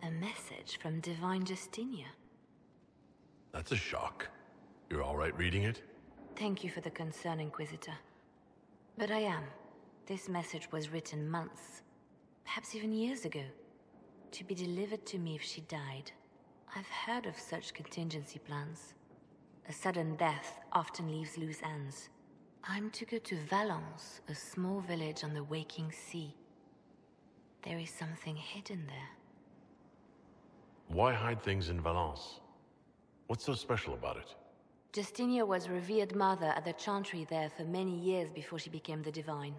A message from Divine Justinia. That's a shock. You're all right reading it? Thank you for the concern, Inquisitor. But I am. This message was written months, perhaps even years ago, to be delivered to me if she died. I've heard of such contingency plans. A sudden death often leaves loose ends. I'm to go to Valence, a small village on the waking sea. There is something hidden there. Why hide things in Valence? What's so special about it? Justinia was revered mother at the Chantry there for many years before she became the Divine.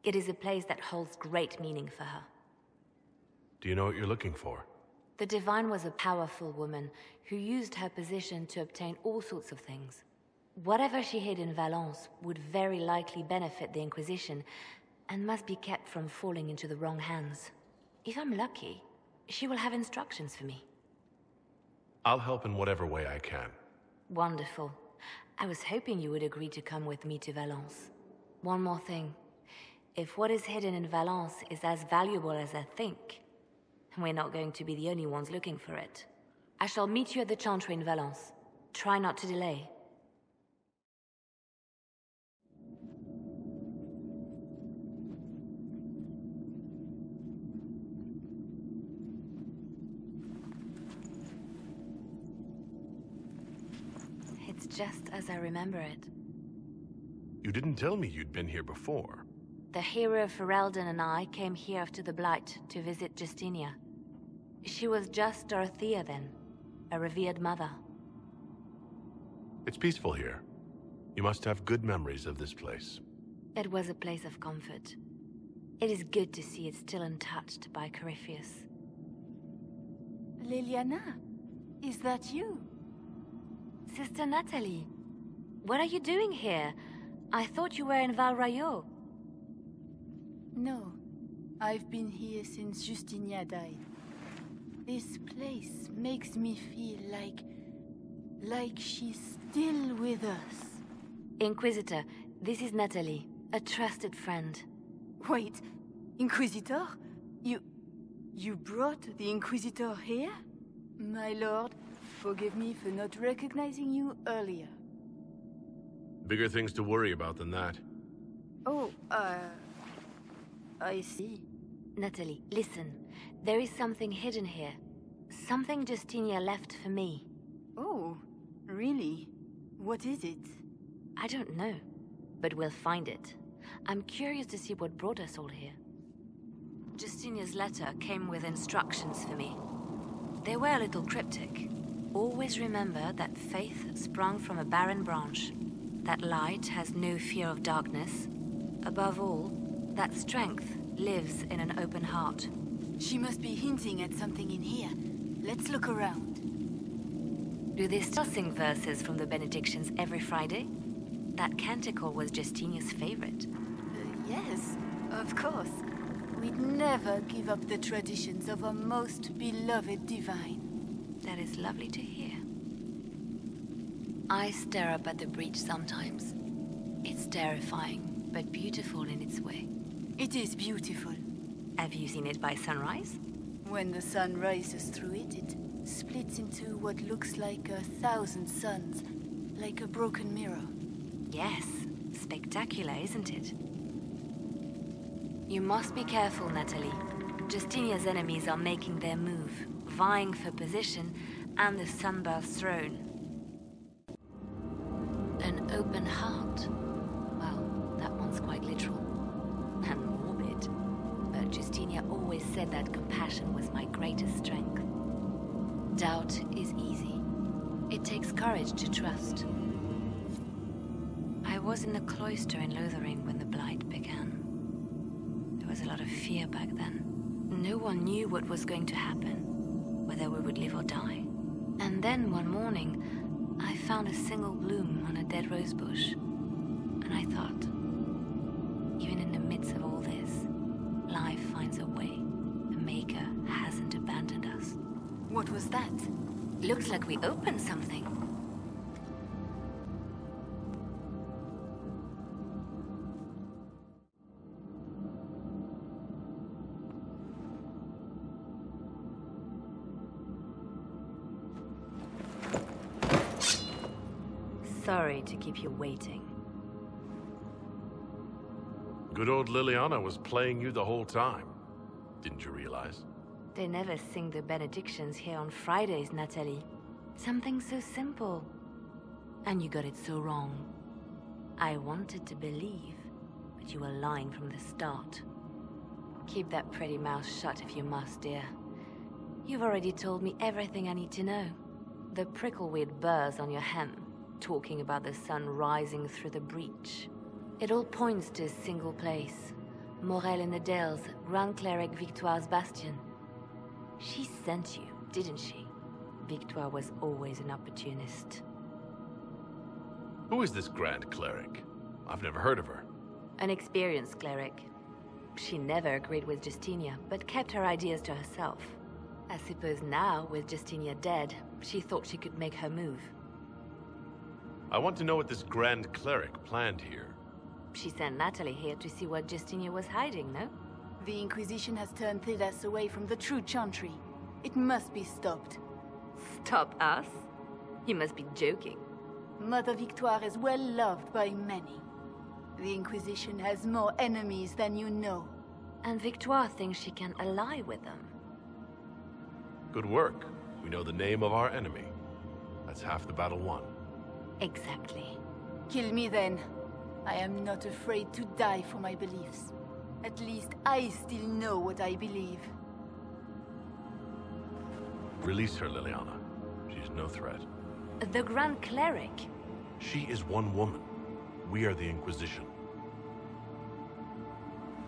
It is a place that holds great meaning for her. Do you know what you're looking for? The Divine was a powerful woman who used her position to obtain all sorts of things. Whatever she hid in Valence would very likely benefit the Inquisition and must be kept from falling into the wrong hands. If I'm lucky, she will have instructions for me. I'll help in whatever way I can. Wonderful. I was hoping you would agree to come with me to Valence. One more thing. If what is hidden in Valence is as valuable as I think, we're not going to be the only ones looking for it. I shall meet you at the Chantry in Valence. Try not to delay. It's just as I remember it. You didn't tell me you'd been here before. The hero Ferelden and I came here after the Blight to visit Justinia. She was just Dorothea then, a revered mother. It's peaceful here. You must have good memories of this place. It was a place of comfort. It is good to see it still untouched by Corypheus. Liliana, is that you? Sister Natalie, what are you doing here? I thought you were in Val Rayo. No, I've been here since Justinia died. This place makes me feel like she's still with us. Inquisitor, this is Natalie, a trusted friend. Wait, Inquisitor? You brought the Inquisitor here? My lord, forgive me for not recognizing you earlier. Bigger things to worry about than that. Oh, I see. Natalie, listen. There is something hidden here. Something Justinia left for me. Oh, really? What is it? I don't know, but we'll find it. I'm curious to see what brought us all here. Justinia's letter came with instructions for me. They were a little cryptic. Always remember that faith sprung from a barren branch. That light has no fear of darkness. Above all, that strength lives in an open heart. She must be hinting at something in here. Let's look around. Do they still sing verses from the benedictions every Friday? That canticle was Justinia's favorite. Yes, of course. We'd never give up the traditions of our most beloved Divine. That is lovely to hear. I stare up at the breach sometimes. It's terrifying, but beautiful in its way. It is beautiful. Have you seen it by sunrise? When the sun rises through it, it splits into what looks like 1,000 suns, like a broken mirror. Yes, spectacular, isn't it? You must be careful, Natalie. Justinia's enemies are making their move, vying for position and the Sunburst throne. An open heart. Well, that one's quite literal. And morbid. But Justinia always said that compassion was my greatest strength. Doubt is easy. It takes courage to trust. I was in the cloister in Lothering when the Blight began. There was a lot of fear back then. No one knew what was going to happen, whether we would live or die. And then one morning, I found a single bloom on a dead rose bush. And I thought, even in the midst of all this, life finds a way. The Maker hasn't abandoned us. What was that? Looks like we opened something. Sorry to keep you waiting. Good old Liliana was playing you the whole time. Didn't you realize? They never sing the benedictions here on Fridays, Natalie. Something so simple. And you got it so wrong. I wanted to believe, but you were lying from the start. Keep that pretty mouth shut if you must, dear. You've already told me everything I need to know. The prickleweed burrs on your hem, talking about the sun rising through the breach. It all points to a single place. Morel in the Dales, Grand Cleric Victoire's bastion. She sent you, didn't she? Victoire was always an opportunist. Who is this Grand Cleric? I've never heard of her. An experienced cleric. She never agreed with Justinia, but kept her ideas to herself. I suppose now, with Justinia dead, she thought she could make her move. I want to know what this Grand Cleric planned here. She sent Natalie here to see what Justinia was hiding, no? The Inquisition has turned Thidas away from the true Chantry. It must be stopped. Stop us? You must be joking. Mother Victoire is well loved by many. The Inquisition has more enemies than you know. And Victoire thinks she can ally with them. Good work. We know the name of our enemy. That's half the battle won. Exactly. Kill me then. I am not afraid to die for my beliefs. At least I still know what I believe. Release her, Liliana. She's no threat. The Grand Cleric? She is one woman. We are the Inquisition.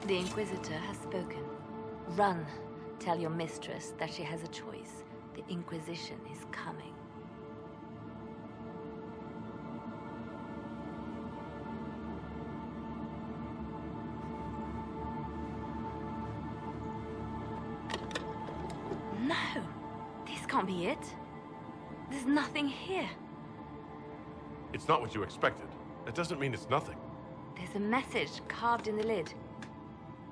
The Inquisitor has spoken. Run. Tell your mistress that she has a choice. The Inquisition is coming. No! This can't be it. There's nothing here. It's not what you expected. That doesn't mean it's nothing. There's a message carved in the lid.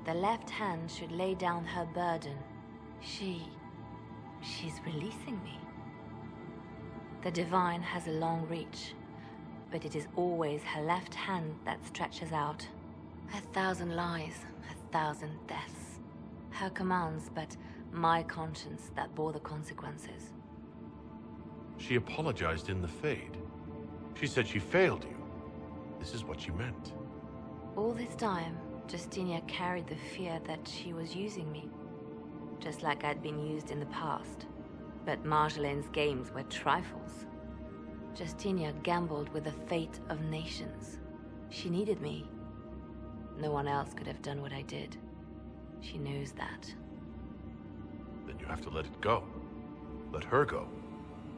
The left hand should lay down her burden. She's releasing me. The Divine has a long reach, but it is always her left hand that stretches out. 1,000 lies, 1,000 deaths. Her commands, but my conscience that bore the consequences. She apologized in the Fade. She said she failed you. This is what she meant. All this time, Justinia carried the fear that she was using me. Just like I'd been used in the past. But Marjolaine's games were trifles. Justinia gambled with the fate of nations. She needed me. No one else could have done what I did. She knows that. Then you have to let it go. Let her go.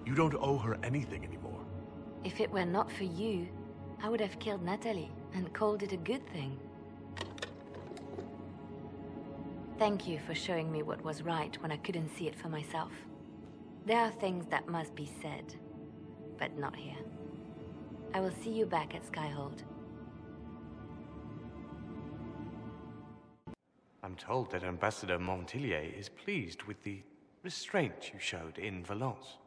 You don't owe her anything anymore. If it were not for you, I would have killed Natalie and called it a good thing. Thank you for showing me what was right when I couldn't see it for myself. There are things that must be said, but not here. I will see you back at Skyhold. I'm told that Ambassador Montillier is pleased with the restraint you showed in Valence.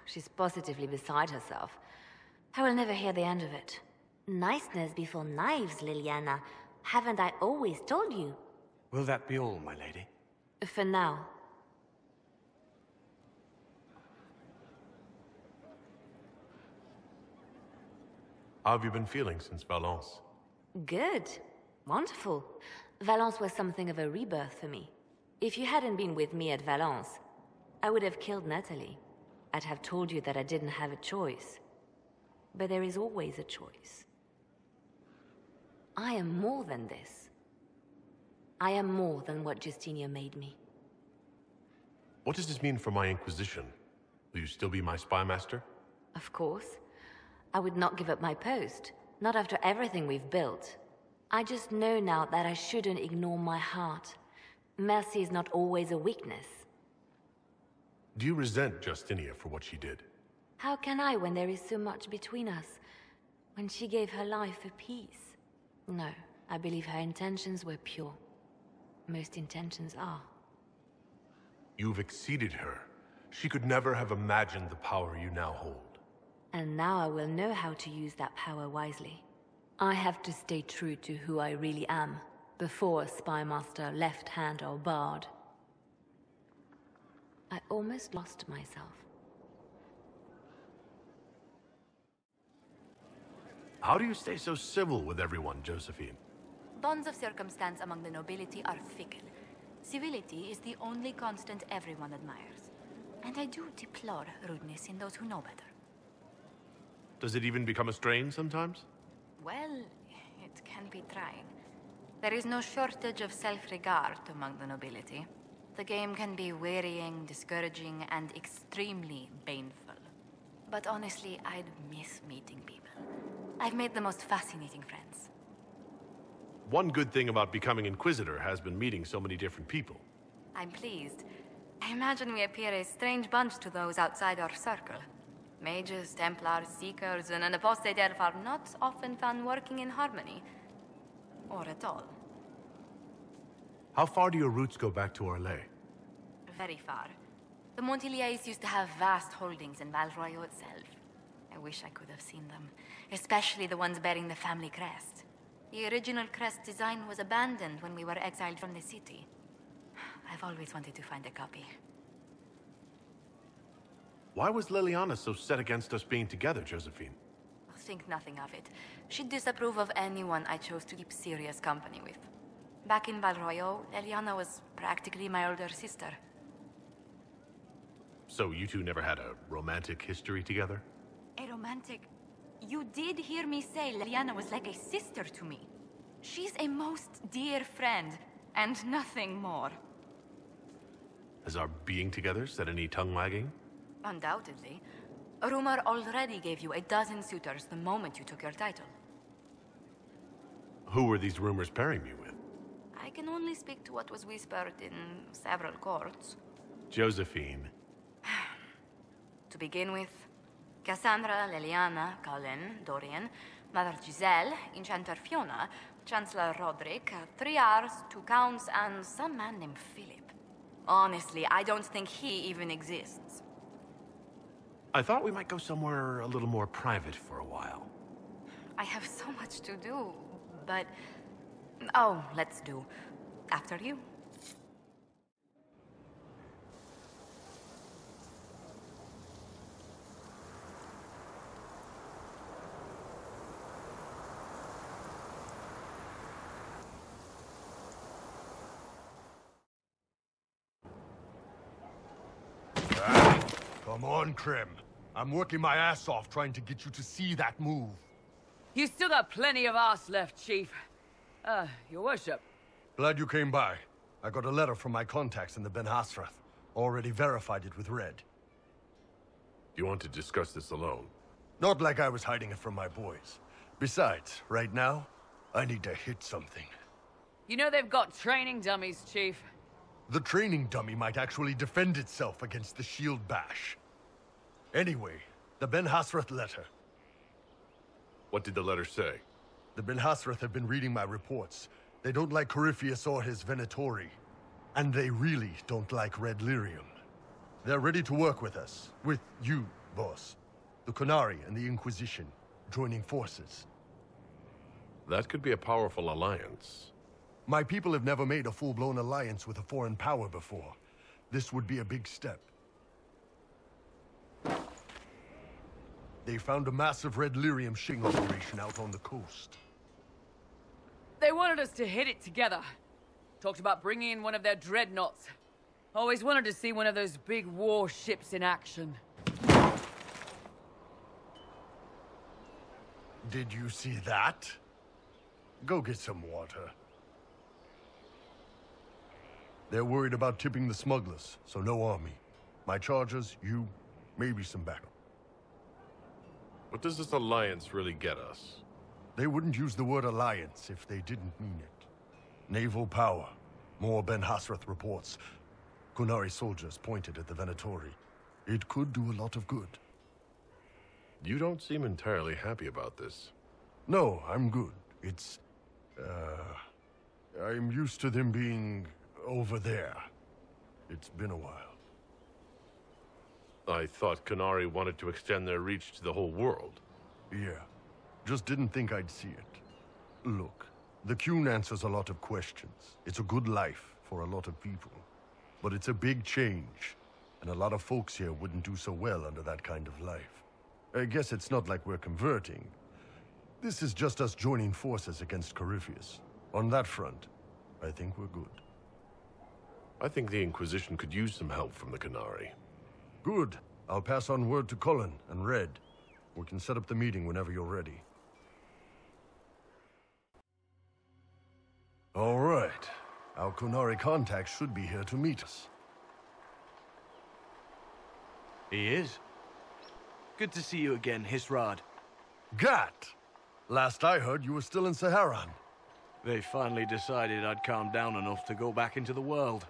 She's positively beside herself. I will never hear the end of it. Niceness before knives, Liliana. Haven't I always told you? Will that be all, my lady? For now. How have you been feeling since Valence? Good. Wonderful. Valence was something of a rebirth for me. If you hadn't been with me at Valence, I would have killed Natalie. I'd have told you that I didn't have a choice. But there is always a choice. I am more than this. I am more than what Justinia made me. What does this mean for my Inquisition? Will you still be my spy master? Of course. I would not give up my post. Not after everything we've built. I just know now that I shouldn't ignore my heart. Mercy is not always a weakness. Do you resent Justinia for what she did? How can I when there is so much between us? When she gave her life for peace? No, I believe her intentions were pure. Most intentions are. You've exceeded her. She could never have imagined the power you now hold. And now I will know how to use that power wisely. I have to stay true to who I really am, before Spymaster, Left Hand, or Bard. I almost lost myself. How do you stay so civil with everyone, Josephine? Bonds of circumstance among the nobility are fickle. Civility is the only constant everyone admires. And I do deplore rudeness in those who know better. Does it even become a strain sometimes? Well, it can be trying. There is no shortage of self-regard among the nobility. The game can be wearying, discouraging, and extremely baneful. But honestly, I'd miss meeting people. I've made the most fascinating friends. One good thing about becoming Inquisitor has been meeting so many different people. I'm pleased. I imagine we appear a strange bunch to those outside our circle. Mages, templars, seekers, and an apostate elf are not often found working in harmony. Or at all. How far do your roots go back to Orlais? Very far. The Montiliers used to have vast holdings in Val Royaux itself. I wish I could have seen them. Especially the ones bearing the family crest. The original crest design was abandoned when we were exiled from the city. I've always wanted to find a copy. Why was Liliana so set against us being together, Josephine? Think nothing of it. She'd disapprove of anyone I chose to keep serious company with. Back in Val Royaux, Liliana was practically my older sister. So you two never had a romantic history together? A romantic... You did hear me say Liliana was like a sister to me. She's a most dear friend, and nothing more. Has our being together set any tongue wagging? Undoubtedly. A rumor already gave you a dozen suitors the moment you took your title. Who were these rumors pairing me with? I can only speak to what was whispered in several courts. Josephine. To begin with, Cassandra, Liliana, Colin, Dorian, Mother Giselle, Enchanter Fiona, Chancellor Roderick, 3 Rs, 2 Counts, and some man named Philip. Honestly, I don't think he even exists. I thought we might go somewhere a little more private for a while. I have so much to do, but... Oh, let's do. After you. Come on, Krim. I'm working my ass off trying to get you to see that move. You still got plenty of arse left, Chief. Your worship. Glad you came by. I got a letter from my contacts in the Ben Hasrath. Already verified it with Red. Do you want to discuss this alone? Not like I was hiding it from my boys. Besides, right now, I need to hit something. You know they've got training dummies, Chief. The training dummy might actually defend itself against the shield bash. Anyway, the Ben Hasrath letter. What did the letter say? The Ben Hasrath have been reading my reports. They don't like Corypheus or his Venatori. And they really don't like Red Lyrium. They're ready to work with us. With you, boss. The Qunari and the Inquisition, joining forces. That could be a powerful alliance. My people have never made a full-blown alliance with a foreign power before. This would be a big step. They found a massive Red Lyrium shing operation out on the coast. They wanted us to hit it together. Talked about bringing in one of their dreadnoughts. Always wanted to see one of those big warships in action. Did you see that? Go get some water. They're worried about tipping the smugglers, so no army. My chargers, you, maybe some backup. What does this alliance really get us? They wouldn't use the word alliance if they didn't mean it. Naval power. More Ben Hasrath reports. Qunari soldiers pointed at the Venatori. It could do a lot of good. You don't seem entirely happy about this. No, I'm good. It's... I'm used to them being over there. It's been a while. I thought Qunari wanted to extend their reach to the whole world. Yeah. Just didn't think I'd see it. Look, the Qun answers a lot of questions. It's a good life for a lot of people. But it's a big change, and a lot of folks here wouldn't do so well under that kind of life. I guess it's not like we're converting. This is just us joining forces against Corypheus. On that front, I think we're good. I think the Inquisition could use some help from the Qunari. Good. I'll pass on word to Cullen and Red. We can set up the meeting whenever you're ready. All right. Our Qunari contact should be here to meet us. He is. Good to see you again, Hisrad. Gat! Last I heard, you were still in Saharan. They finally decided I'd calmed down enough to go back into the world.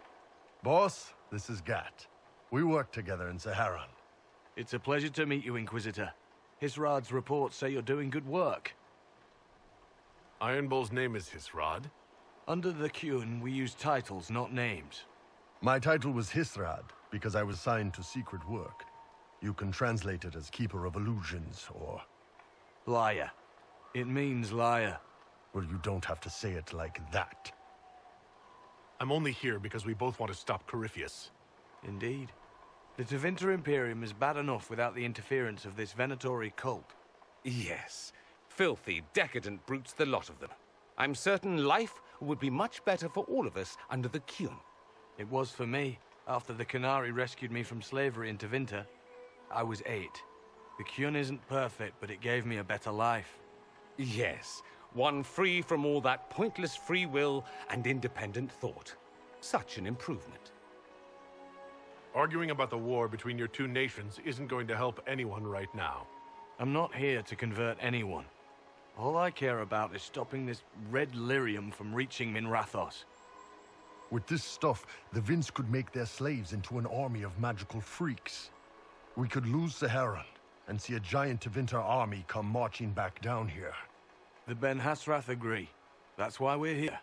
Boss, this is Gat. We worked together in Saharan. It's a pleasure to meet you, Inquisitor. Hisrad's reports say you're doing good work. Iron Bull's name is Hisrad. Under the Qun, we use titles, not names. My title was Hisrad, because I was assigned to secret work. You can translate it as Keeper of Illusions, or... Liar. It means liar. Well, you don't have to say it like that. I'm only here because we both want to stop Corypheus. Indeed. The Tevinter Imperium is bad enough without the interference of this Venatori cult. Yes. Filthy, decadent brutes, the lot of them. I'm certain life would be much better for all of us under the Qun. It was for me, after the Qunari rescued me from slavery in Tevinter. I was 8. The Qun isn't perfect, but it gave me a better life. Yes, one free from all that pointless free will and independent thought. Such an improvement. Arguing about the war between your two nations isn't going to help anyone right now. I'm not here to convert anyone. All I care about is stopping this red lyrium from reaching Minrathos. With this stuff, the Vince could make their slaves into an army of magical freaks. We could lose Saharan and see a giant Tevinter army come marching back down here. The Ben Hasrath agree. That's why we're here.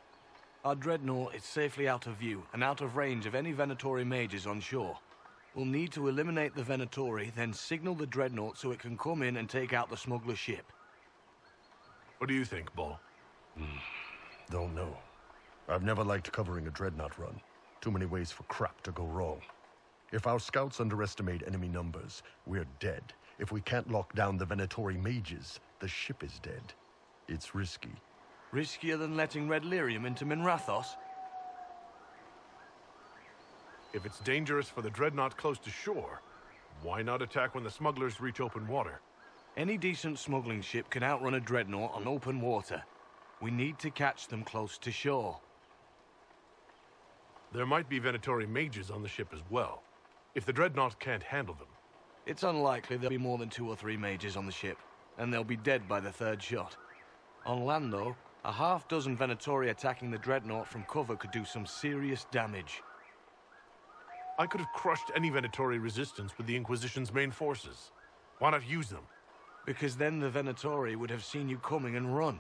Our dreadnought is safely out of view and out of range of any Venatori mages on shore. We'll need to eliminate the Venatori, then signal the dreadnought so it can come in and take out the smuggler ship. What do you think, Bull? Don't know. I've never liked covering a dreadnought run. Too many ways for crap to go wrong. If our scouts underestimate enemy numbers, we're dead. If we can't lock down the Venatori mages, the ship is dead. It's risky. Riskier than letting red lyrium into Minrathos? If it's dangerous for the dreadnought close to shore, why not attack when the smugglers reach open water? Any decent smuggling ship can outrun a dreadnought on open water. We need to catch them close to shore. There might be Venatori mages on the ship as well, if the dreadnought can't handle them. It's unlikely there'll be more than 2 or 3 mages on the ship, and they'll be dead by the 3rd shot. On land, though, a half-dozen Venatori attacking the dreadnought from cover could do some serious damage. I could have crushed any Venatori resistance with the Inquisition's main forces. Why not use them? Because then the Venatori would have seen you coming and run.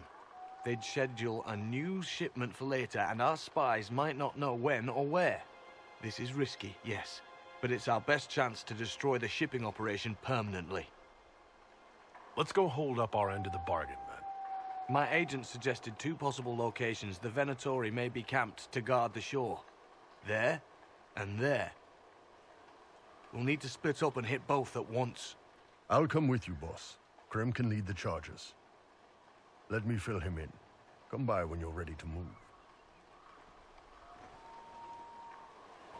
They'd schedule a new shipment for later, and our spies might not know when or where. This is risky, yes, but it's our best chance to destroy the shipping operation permanently. Let's go hold up our end of the bargain, then. My agent suggested 2 possible locations the Venatori may be camped to guard the shore. There, and there. We'll need to split up and hit both at once. I'll come with you, boss. Krem can lead the charges. Let me fill him in. Come by when you're ready to move.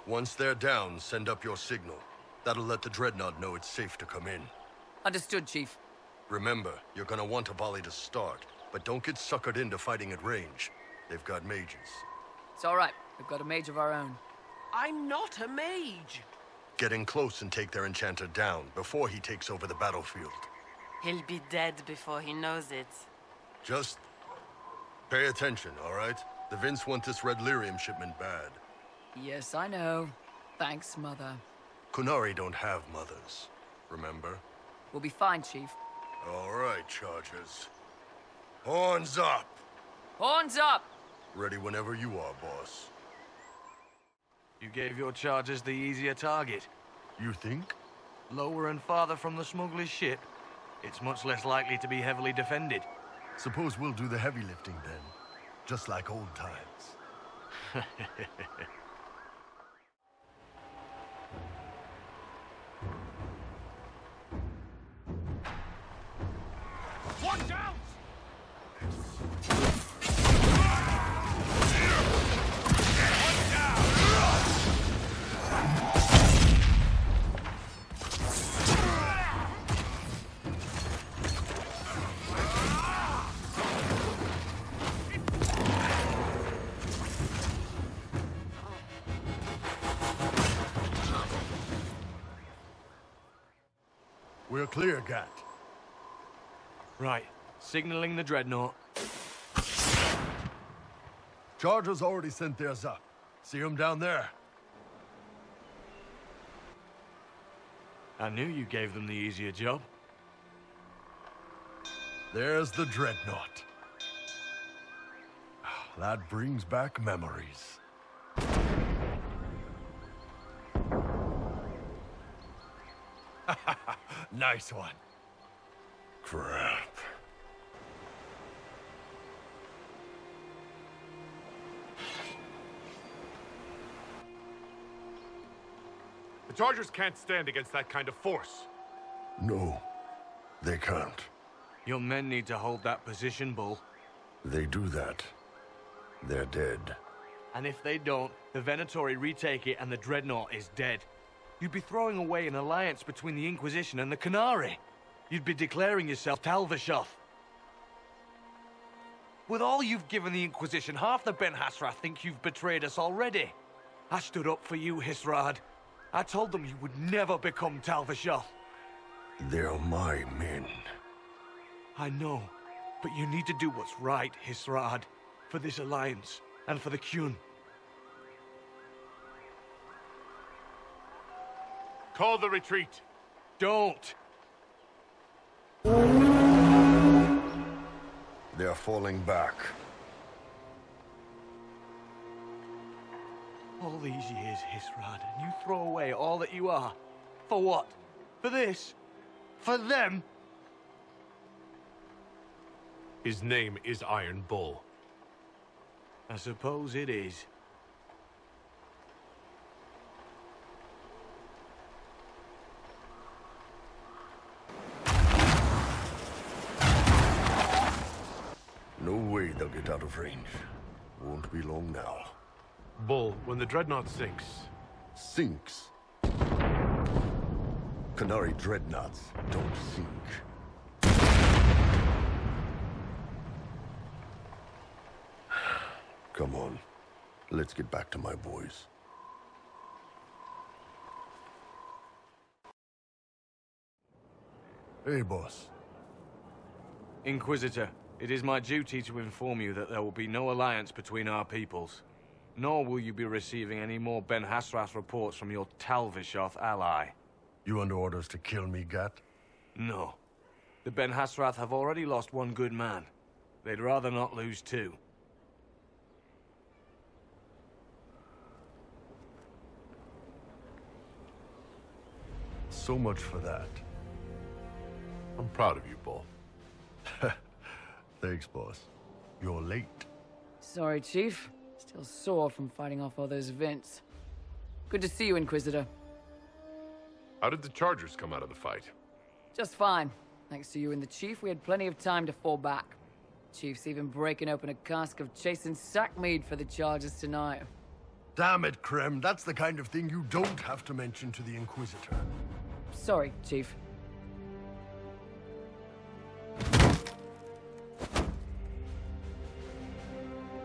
Once they're down, send up your signal. That'll let the dreadnought know it's safe to come in. Understood, Chief. Remember, you're gonna want a volley to start, but don't get suckered into fighting at range. They've got mages. It's all right. We've got a mage of our own. I'm not a mage. Get in close and take their enchanter down before he takes over the battlefield. He'll be dead before he knows it. Just pay attention, all right? The Vince want this red lyrium shipment bad. Yes, I know. Thanks, Mother. Qunari don't have mothers, remember? We'll be fine, Chief. All right, Chargers. Horns up! Horns up! Ready whenever you are, boss. You gave your charges the easier target. You think? lower and farther from the smuggler's ship, it's much less likely to be heavily defended. Suppose we'll do the heavy lifting then, just like old times. Watch out! We're clear, Gat. Right, signaling the dreadnought. Chargers already sent theirs up. See them down there? I knew you gave them the easier job. There's the dreadnought. That brings back memories. Nice one. Crap. The Chargers can't stand against that kind of force. No, they can't. Your men need to hold that position, Bull. They do that, they're dead. And if they don't, the Venatori retake it and the dreadnought is dead. You'd be throwing away an alliance between the Inquisition and the Qunari. You'd be declaring yourself Talvashoth. With all you've given the Inquisition, half the Ben Hassrath think you've betrayed us already. I stood up for you, Hisrad. I told them you would never become Talvashoth. They're my men. I know, but you need to do what's right, Hisrad. For this alliance, and for the Qun. Call the retreat. Don't! They're falling back. All these years, Hisrad, and you throw away all that you are. For what? For this? For them? His name is Iron Bull. I suppose it is. No way they'll get out of range. Won't be long now. Bull, when the dreadnought sinks... Sinks? Qunari dreadnoughts don't sink. Come on. Let's get back to my boys. Hey, boss. Inquisitor, it is my duty to inform you that there will be no alliance between our peoples. Nor will you be receiving any more Ben Hassrath reports from your Talvashoth ally. You under orders to kill me, Gat? No. The Ben Hassrath have already lost one good man. They'd rather not lose two. So much for that. I'm proud of you, Bull. Thanks, boss. You're late. Sorry, Chief. Still sore from fighting off all those vents. Good to see you, Inquisitor. How did the Chargers come out of the fight? Just fine. Thanks to you and the Chief, we had plenty of time to fall back. Chief's even breaking open a cask of chastened sackmead for the Chargers tonight. Damn it, Krem. That's the kind of thing you don't have to mention to the Inquisitor. Sorry, Chief.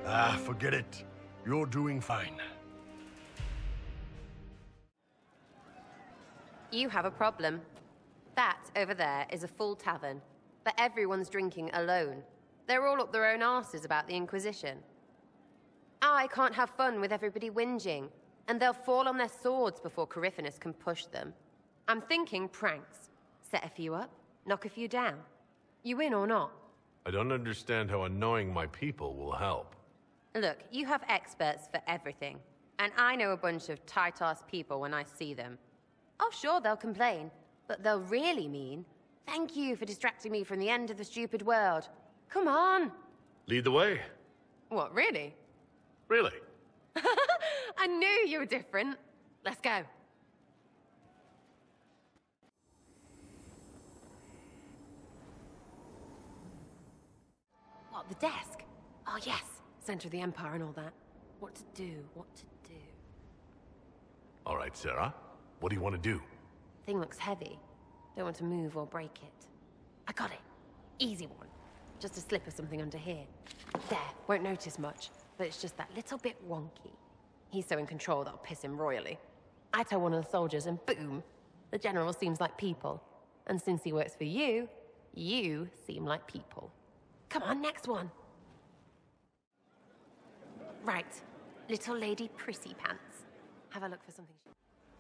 Ah, forget it. You're doing fine. You have a problem. That over there is a full tavern, but everyone's drinking alone. They're all up their own arses about the Inquisition. I can't have fun with everybody whinging, and they'll fall on their swords before Coryphanus can push them. I'm thinking pranks. Set a few up, knock a few down. You in or not? I don't understand how annoying my people will help. Look, you have experts for everything, and I know a bunch of tight-ass people when I see them. Oh, sure, they'll complain, But they'll really mean, thank you for distracting me from the end of the stupid world. Come on. Lead the way. What, really? Really? I knew you were different. Let's go. What, the desk? Oh, yes. Center of the Empire and all that. What to do, what to do. All right, Sarah. What do you want to do? Thing looks heavy. Don't want to move or break it. I got it. Easy one. Just a slip or something under here. There, won't notice much, but it's just that little bit wonky. He's so in control that'll piss him royally. I tell one of the soldiers and boom! The general seems like people. And since he works for you, you seem like people. Come on, next one. Right. Little lady prissy pants. Have a look for something.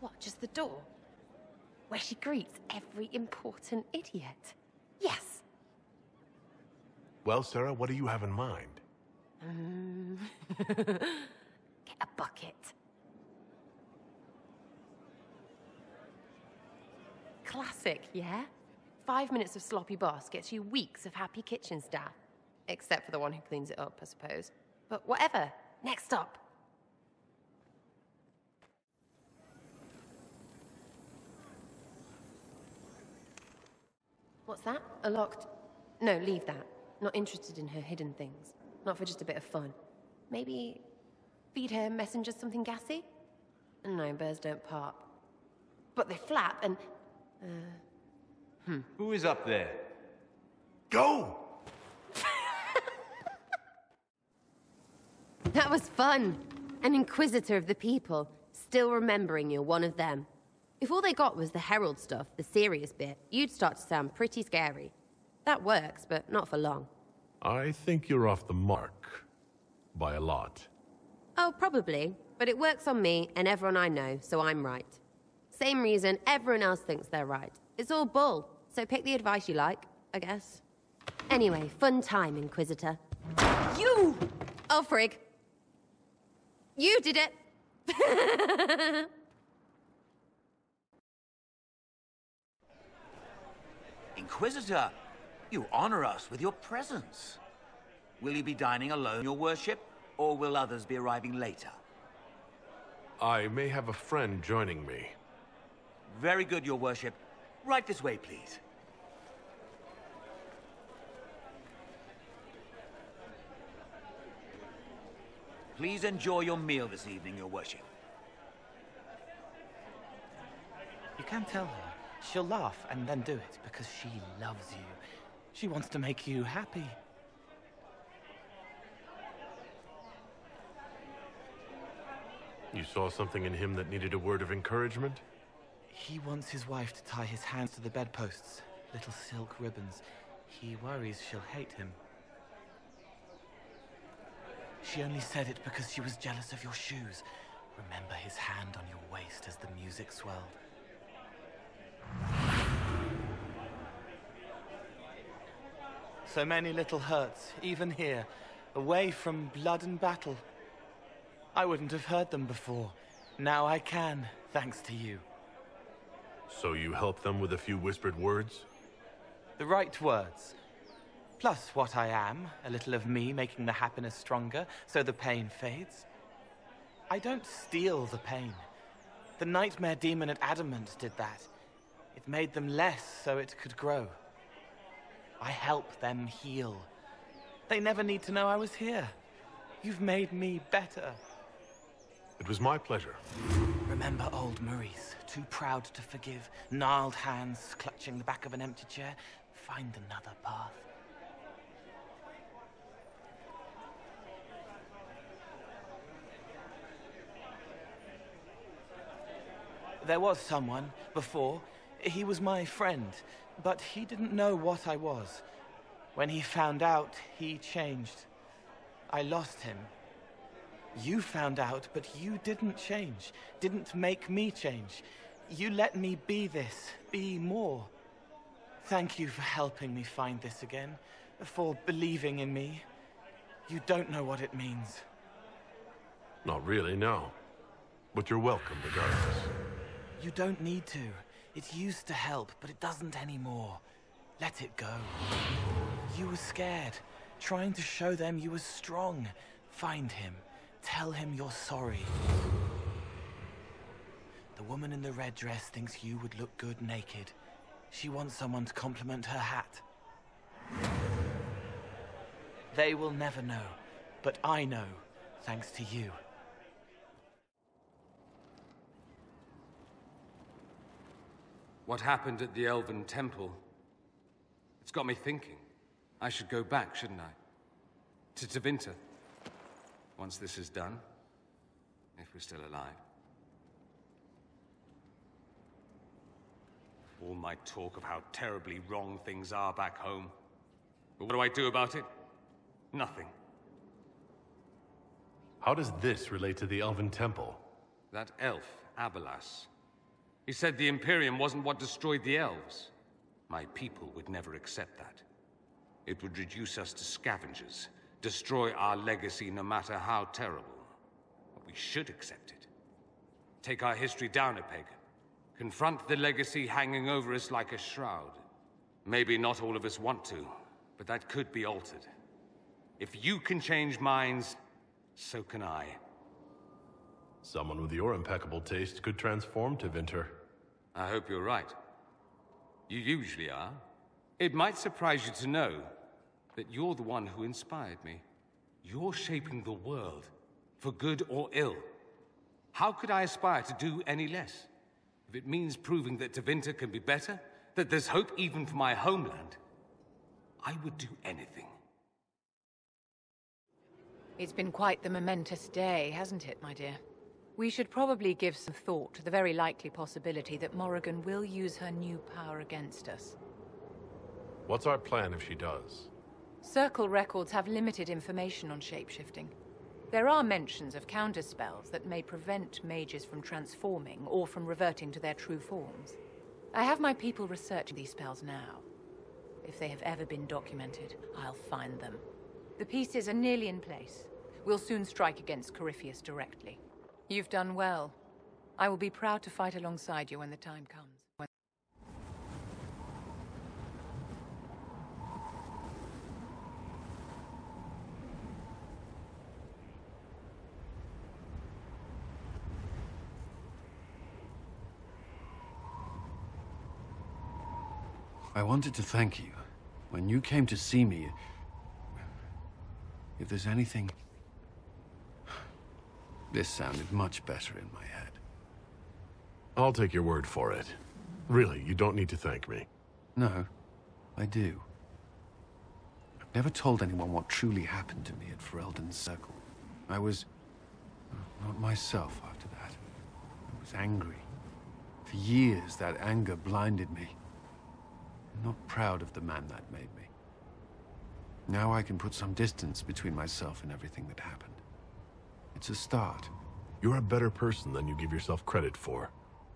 What, just the door? Where she greets every important idiot. Yes. Well, Sarah, what do you have in mind? Get a bucket. Classic, yeah? 5 minutes of sloppy boss gets you weeks of happy kitchen staff. Except for the one who cleans it up, I suppose. But whatever. Next up. What's that? A locked... No, leave that. Not interested in her hidden things. Not for just a bit of fun. Maybe feed her messengers something gassy? No, birds don't pop. But they flap and... Who is up there? Go! That was fun. An inquisitor of the people, still remembering you're one of them. If all they got was the herald stuff, the serious bit, you'd start to sound pretty scary. That works, but not for long. I think you're off the mark. By a lot. Oh, probably. But it works on me and everyone I know, so I'm right. Same reason everyone else thinks they're right. It's all bull, so pick the advice you like, I guess. Anyway, fun time, Inquisitor. You! Oh, frig. You did it! Inquisitor, you honor us with your presence. Will you be dining alone, your worship, or will others be arriving later? I may have a friend joining me. Very good, your worship. Right this way, please. Please enjoy your meal this evening, your worship. You can tell her. She'll laugh and then do it because she loves you. She wants to make you happy. You saw something in him that needed a word of encouragement? He wants his wife to tie his hands to the bedposts, little silk ribbons. He worries she'll hate him. She only said it because she was jealous of your shoes. Remember his hand on your waist as the music swelled. So many little hurts, even here, away from blood and battle. I wouldn't have heard them before. Now I can, thanks to you. So you help them with a few whispered words? The right words. Plus what I am, a little of me making the happiness stronger, so the pain fades. I don't steal the pain. The nightmare demon at Adamant did that. It made them less so it could grow. I help them heal. They never need to know I was here. You've made me better. It was my pleasure. Remember old Maurice, too proud to forgive, gnarled hands clutching the back of an empty chair? Find another path. There was someone, before. He was my friend, but he didn't know what I was. When he found out, he changed. I lost him. You found out, but you didn't change. Didn't make me change. You let me be this, be more. Thank you for helping me find this again, for believing in me. You don't know what it means. Not really, no. But you're welcome regardless. You don't need to. It used to help, but it doesn't anymore. Let it go. You were scared, trying to show them you were strong. Find him. Tell him you're sorry. The woman in the red dress thinks you would look good naked. She wants someone to compliment her hat. They will never know, but I know, thanks to you. What happened at the Elven Temple? It's got me thinking. I should go back, shouldn't I? To Tevinter. Once this is done. If we're still alive. All my talk of how terribly wrong things are back home. But what do I do about it? Nothing. How does this relate to the Elven Temple? That elf, Abelas. He said the Imperium wasn't what destroyed the elves. My people would never accept that. It would reduce us to scavengers, destroy our legacy no matter how terrible. But we should accept it. Take our history down a peg. Confront the legacy hanging over us like a shroud. Maybe not all of us want to, but that could be altered. If you can change minds, so can I. Someone with your impeccable taste could transform Tevinter. I hope you're right. You usually are. It might surprise you to know that you're the one who inspired me. You're shaping the world, for good or ill. How could I aspire to do any less? If it means proving that Tevinter can be better, that there's hope even for my homeland, I would do anything. It's been quite the momentous day, hasn't it, my dear? We should probably give some thought to the very likely possibility that Morrigan will use her new power against us. What's our plan if she does? Circle records have limited information on shapeshifting. There are mentions of counterspells that may prevent mages from transforming or from reverting to their true forms. I have my people researching these spells now. If they have ever been documented, I'll find them. The pieces are nearly in place. We'll soon strike against Corypheus directly. You've done well. I will be proud to fight alongside you when the time comes. I wanted to thank you. When you came to see me, if there's anything... This sounded much better in my head. I'll take your word for it. Really, you don't need to thank me. No, I do. I've never told anyone what truly happened to me at Ferelden's Circle. I was... not myself after that. I was angry. For years, that anger blinded me. I'm not proud of the man that made me. Now I can put some distance between myself and everything that happened. It's a start. You're a better person than you give yourself credit for.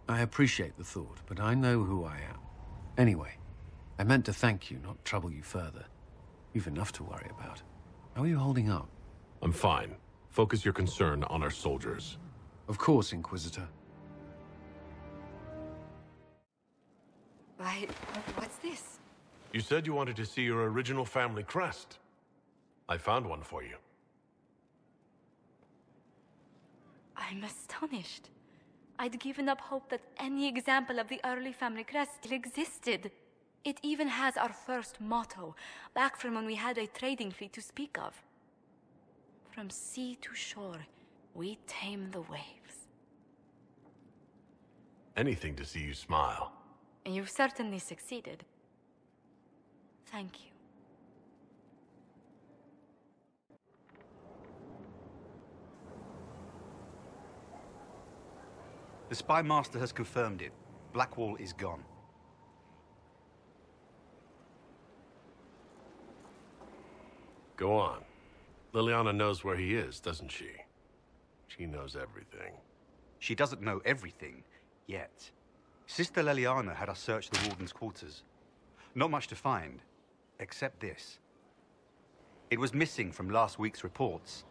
I appreciate the thought, but I know who I am. Anyway, I meant to thank you, not trouble you further. You've enough to worry about. How are you holding up? I'm fine. Focus your concern on our soldiers. Of course, Inquisitor. Why, what's this? You said you wanted to see your original family crest. I found one for you. I'm astonished. I'd given up hope that any example of the early family crest still existed. It even has our first motto, back from when we had a trading fleet to speak of. From sea to shore, we tame the waves. Anything to see you smile. And you've certainly succeeded. Thank you. The Spy Master has confirmed it. Blackwall is gone. Go on. Liliana knows where he is, doesn't she? She knows everything. She doesn't know everything, yet. Sister Liliana had us search the Warden's quarters. Not much to find, except this. It was missing from last week's reports.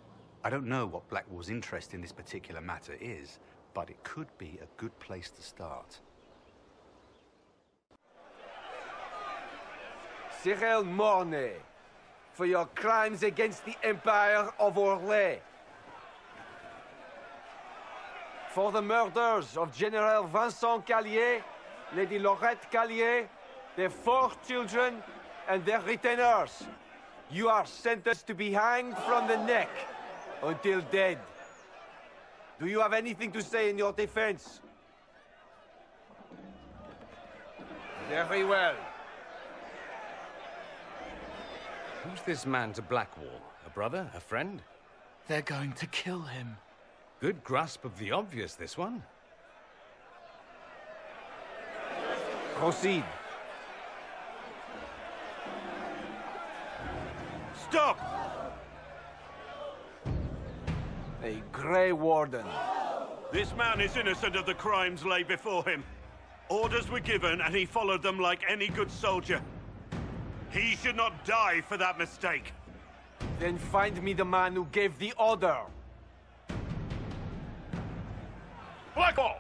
I don't know what Blackwall's interest in this particular matter is, but it could be a good place to start. Cyril Mornay, for your crimes against the Empire of Orlais. For the murders of General Vincent Callier, Lady Laurette Callier, their 4 children, and their retainers. You are sentenced to be hanged from the neck until dead. Do you have anything to say in your defense? Very well. Who's this man to Blackwall? A brother? A friend? They're going to kill him. Good grasp of the obvious, this one. Proceed. Stop! A Grey Warden. This man is innocent of the crimes laid before him. Orders were given, and he followed them like any good soldier. He should not die for that mistake. Then find me the man who gave the order. Blackwall!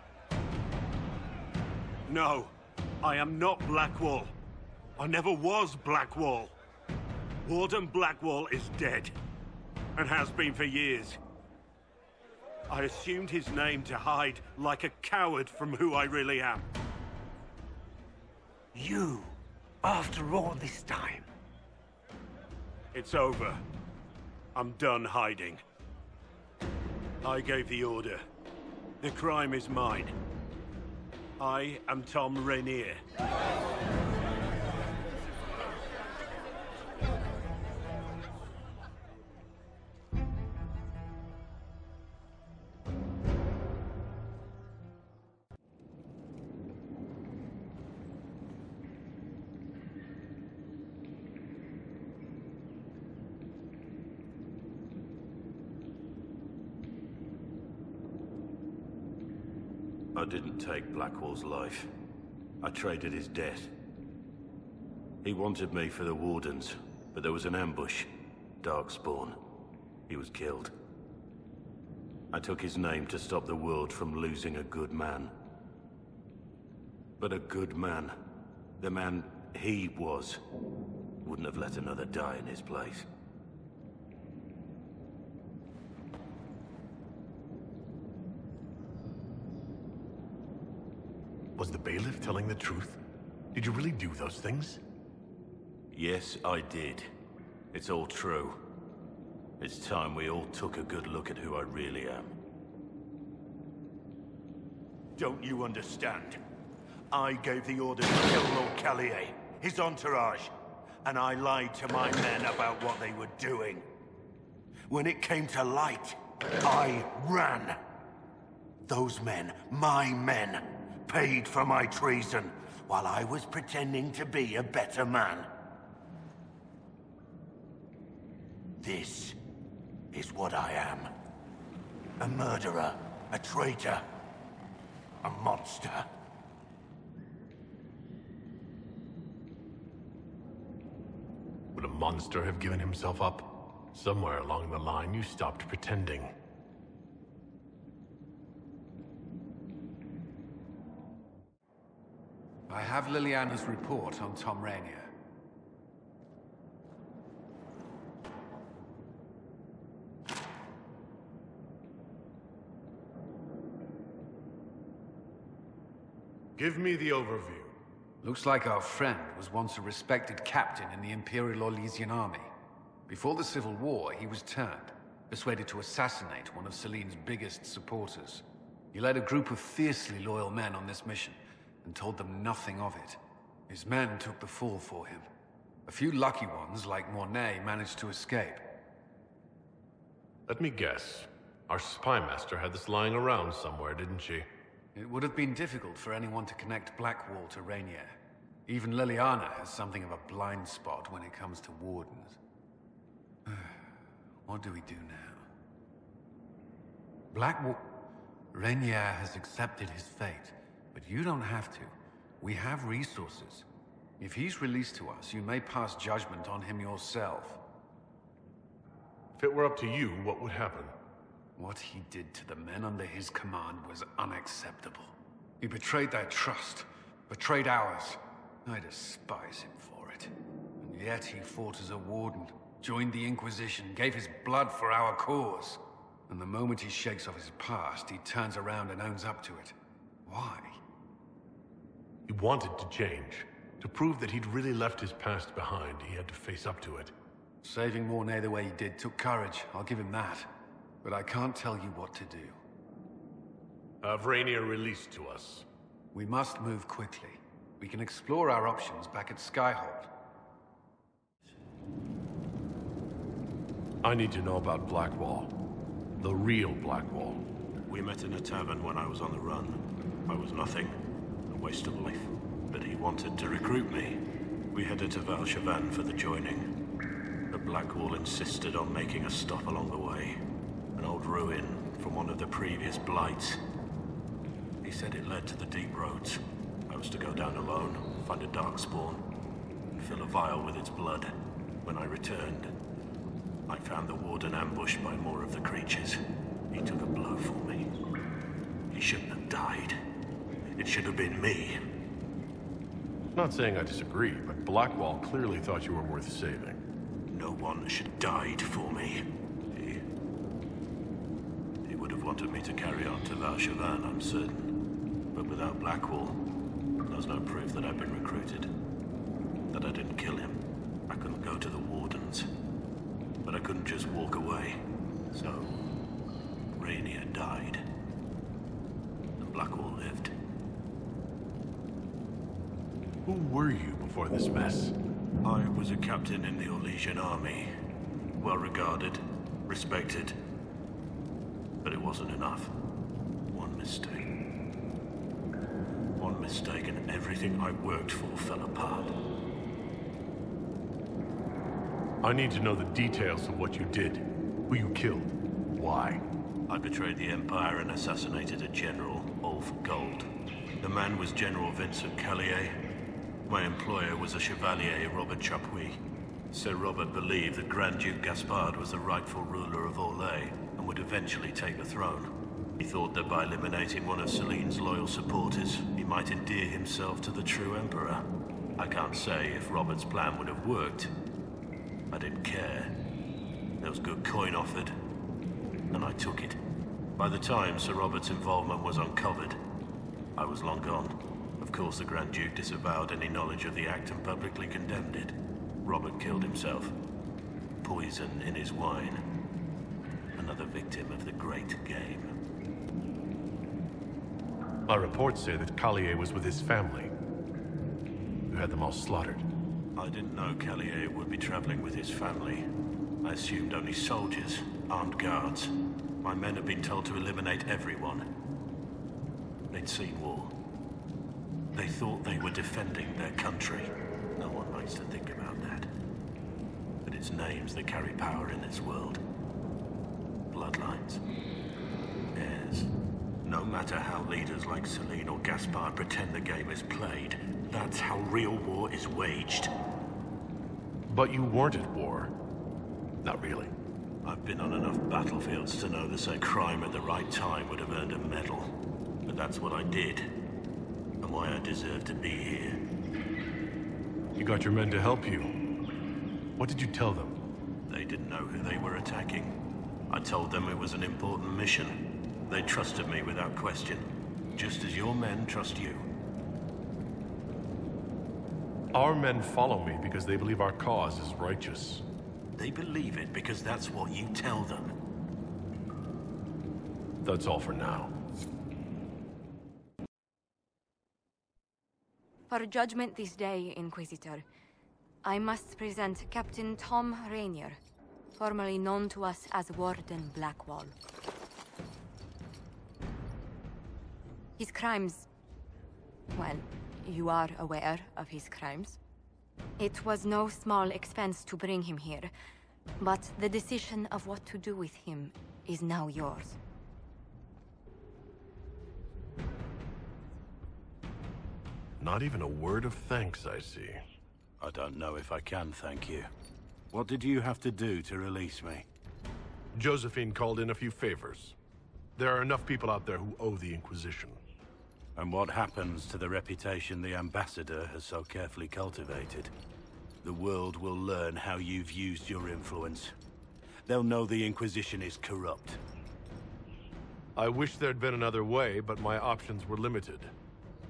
No, I am not Blackwall. I never was Blackwall. Warden Blackwall is dead, and has been for years. I assumed his name to hide like a coward from who I really am. You, after all this time. It's over. I'm done hiding. I gave the order. The crime is mine. I am Tom Rainier. I didn't take Blackwall's life. I traded his death. He wanted me for the Wardens, but there was an ambush. Darkspawn. He was killed. I took his name to stop the world from losing a good man. But a good man, the man he was, wouldn't have let another die in his place. Was the bailiff telling the truth? Did you really do those things? Yes, I did. It's all true. It's time we all took a good look at who I really am. Don't you understand? I gave the order to kill Lord Callier, his entourage, and I lied to my men about what they were doing. When it came to light, I ran. Those men, my men, paid for my treason, while I was pretending to be a better man. This is what I am. A murderer, a traitor, a monster. Would a monster have given himself up? Somewhere along the line, you stopped pretending. I have Liliana's report on Tom Rainier. Give me the overview. Looks like our friend was once a respected captain in the Imperial Orlesian army. Before the Civil War, he was turned, persuaded to assassinate one of Celine's biggest supporters. He led a group of fiercely loyal men on this mission, and told them nothing of it. His men took the fall for him. A few lucky ones, like Mornay, managed to escape. Let me guess. Our spy master had this lying around somewhere, didn't she? It would have been difficult for anyone to connect Blackwall to Rainier. Even Liliana has something of a blind spot when it comes to Wardens. What do we do now? Blackwall... Rainier has accepted his fate. But you don't have to. We have resources. If he's released to us, you may pass judgment on him yourself. If it were up to you, what would happen? What he did to the men under his command was unacceptable. He betrayed their trust, betrayed ours. I despise him for it. And Yet he fought as a warden, joined the Inquisition, gave his blood for our cause. And the moment he shakes off his past, he turns around and owns up to it. Why? He wanted to change. To prove that he'd really left his past behind, he had to face up to it. Saving Mornay the way he did took courage, I'll give him that. But I can't tell you what to do. Have Rainier released to us. We must move quickly. We can explore our options back at Skyhold. I need to know about Blackwall. The real Blackwall. We met in a tavern when I was on the run. I was nothing. A waste of life. But he wanted to recruit me. We headed to Val-Shavan for the joining. The Blackwall insisted on making a stop along the way. An old ruin from one of the previous blights. He said it led to the deep roads. I was to go down alone, find a dark spawn, and fill a vial with its blood. When I returned, I found the warden ambushed by more of the creatures. He took a blow for me. He shouldn't have died. It should have been me. Not saying I disagree, but Blackwall clearly thought you were worth saving. No one should have died for me. He would have wanted me to carry on to Val-Shavan, I'm certain. But without Blackwall, there's no proof that I've been recruited. That I didn't kill him. I couldn't go to the Wardens. But I couldn't just walk away. So, Rainier died. And Blackwall lived. Who were you before this mess? I was a captain in the Orlesian army. Well regarded, respected. But it wasn't enough. One mistake. One mistake and everything I worked for fell apart. I need to know the details of what you did. Who you killed. Why? I betrayed the Empire and assassinated a general, all for gold. The man was General Vincent Callier. My employer was a Chevalier, Robert Chapuis. Sir Robert believed that Grand Duke Gaspard was the rightful ruler of Orlais and would eventually take the throne. He thought that by eliminating one of Celine's loyal supporters, he might endear himself to the true Emperor. I can't say if Robert's plan would have worked. I didn't care. There was good coin offered, and I took it. By the time Sir Robert's involvement was uncovered, I was long gone. Of course, the Grand Duke disavowed any knowledge of the act and publicly condemned it. Robert killed himself. Poison in his wine. Another victim of the great game. My reports say that Callier was with his family. You had them all slaughtered. I didn't know Callier would be traveling with his family. I assumed only soldiers, armed guards. My men had been told to eliminate everyone. They'd seen war. They thought they were defending their country. No one likes to think about that. But it's names that carry power in this world. Bloodlines. Heirs. No matter how leaders like Celine or Gaspard pretend the game is played, that's how real war is waged. But you weren't at war. Not really. I've been on enough battlefields to know that say crime at the right time would have earned a medal. But that's what I did. And why I deserve to be here. You got your men to help you. What did you tell them? They didn't know who they were attacking. I told them it was an important mission. They trusted me without question. Just as your men trust you. Our men follow me because they believe our cause is righteous. They believe it because that's what you tell them. That's all for now. For judgment this day, Inquisitor, I must present Captain Tom Rainier, formerly known to us as Warden Blackwall. His crimes... well, you are aware of his crimes. It was no small expense to bring him here, but the decision of what to do with him is now yours. Not even a word of thanks, I see. I don't know if I can thank you. What did you have to do to release me? Josephine called in a few favors. There are enough people out there who owe the Inquisition. And what happens to the reputation the Ambassador has so carefully cultivated? The world will learn how you've used your influence. They'll know the Inquisition is corrupt. I wish there'd been another way, but my options were limited.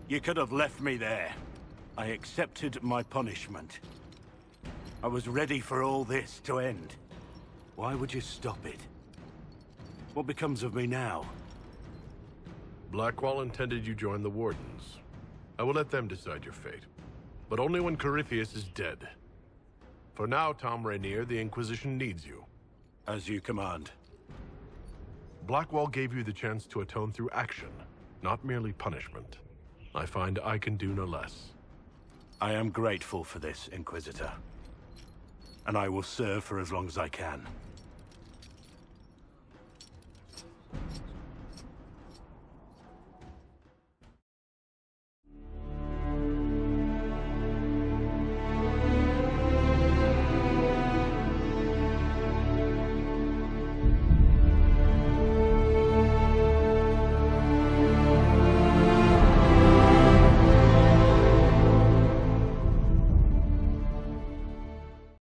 You could have left me there. I accepted my punishment. I was ready for all this to end. Why would you stop it? What becomes of me now? Blackwall intended you join the Wardens. I will let them decide your fate. But only when Corypheus is dead. For now, Tom Rainier, the Inquisition needs you. As you command. Blackwall gave you the chance to atone through action, not merely punishment. I find I can do no less. I am grateful for this, Inquisitor. And I will serve for as long as I can.